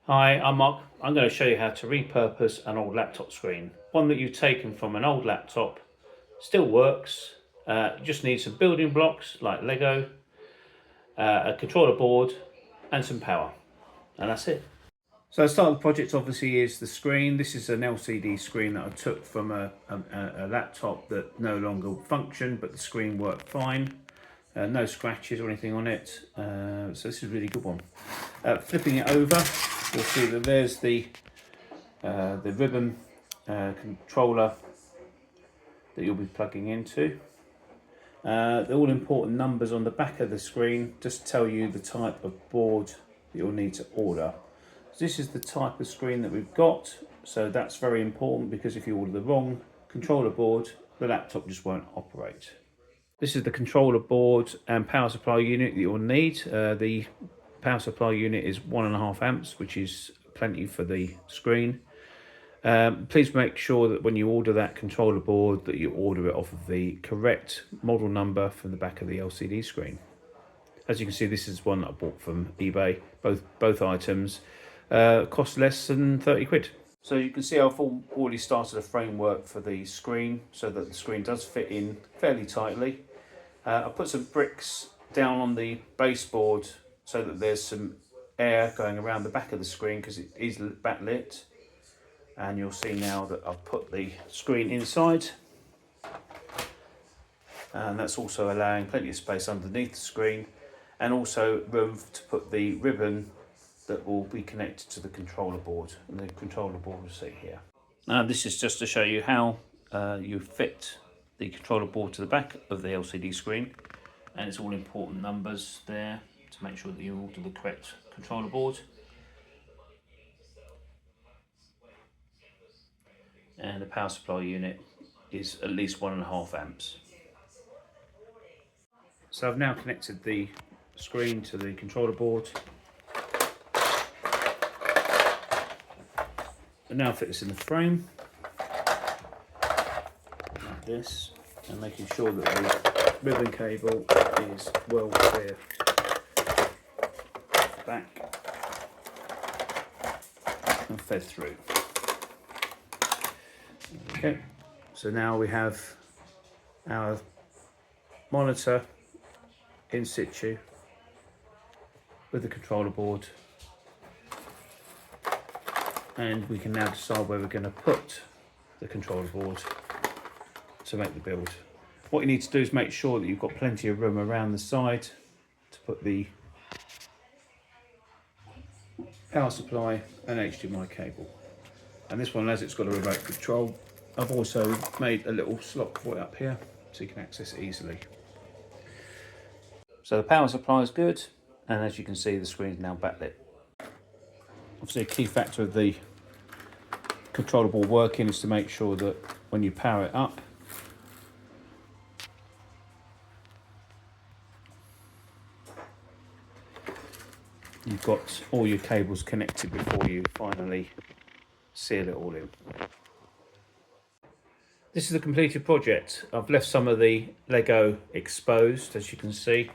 Hi, I'm Mark. I'm going to show you how to repurpose an old laptop screen. One that you've taken from an old laptop, still works, just needs some building blocks like Lego, a controller board and some power. And that's it. So the start of the project obviously is the screen. This is an LCD screen that I took from a laptop that no longer functioned, but the screen worked fine. No scratches or anything on it, so this is a really good one. Flipping it over, you'll see that there's the ribbon controller that you'll be plugging into. The all important numbers on the back of the screen just tell you the type of board that you'll need to order. So this is the type of screen that we've got, so that's very important because if you order the wrong controller board, the laptop just won't operate. This is the controller board and power supply unit that you'll need. The power supply unit is 1.5 amps, which is plenty for the screen. Please make sure that when you order that controller board that you order it off of the correct model number from the back of the LCD screen. As you can see, this is one that I bought from eBay. Both items cost less than 30 quid. So you can see I've already started a framework for the screen so that the screen does fit in fairly tightly. I put some bricks down on the baseboard so that there's some air going around the back of the screen because it is backlit. And you'll see now that I've put the screen inside. And that's also allowing plenty of space underneath the screen and also room to put the ribbon that will be connected to the controller board, and the controller board will sit here. Now this is just to show you how you fit the controller board to the back of the LCD screen, and it's all important numbers there to make sure that you order the correct controller board. And the power supply unit is at least 1.5 amps. So I've now connected the screen to the controller board. And now fit this in the frame, like this, and making sure that the ribbon cable is well clear back and fed through. Okay, so now we have our monitor in situ with the controller board, and we can now decide where we're going to put the controller board to make the build. What you need to do is make sure that you've got plenty of room around the side to put the power supply and HDMI cable. And this one, as it's got a remote control, I've also made a little slot for it up here so you can access it easily. So the power supply is good, and as you can see the screen is now backlit. Obviously a key factor of the controller board working is to make sure that when you power it up, you've got all your cables connected before you finally seal it all in. This is the completed project. I've left some of the Lego exposed, as you can see.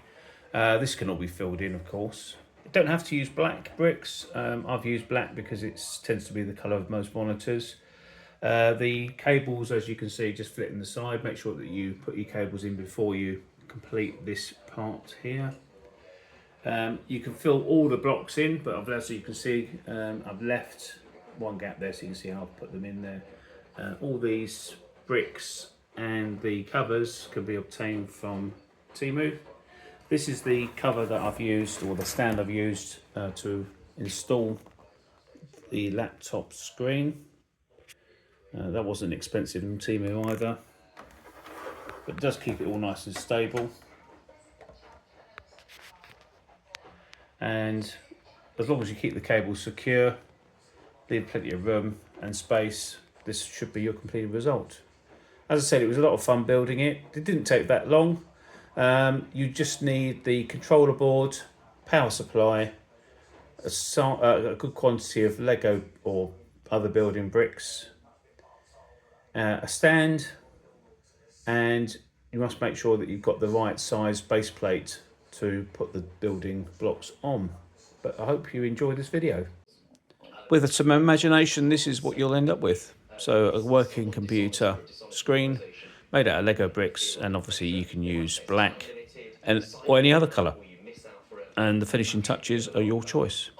This can all be filled in, of course. You don't have to use black bricks. I've used black because it tends to be the colour of most monitors. The cables, as you can see, just fit in the side. Make sure that you put your cables in before you complete this part here. You can fill all the blocks in, but as you can see, I've left one gap there so you can see how I've put them in there. All these bricks and the covers can be obtained from Temu. This is the cover that I've used, or the stand I've used to install the laptop screen. That wasn't expensive in Temu either, but it does keep it all nice and stable. And as long as you keep the cables secure, leave plenty of room and space, this should be your completed result. As I said, it was a lot of fun building it. It didn't take that long. You just need the controller board, power supply, a good quantity of Lego or other building bricks, a stand, and you must make sure that you've got the right size base plate to put the building blocks on. But I hope you enjoy this video. With some imagination, this is what you'll end up with. So a working computer screen made out of Lego bricks, and obviously you can use black and or any other colour. And the finishing touches are your choice.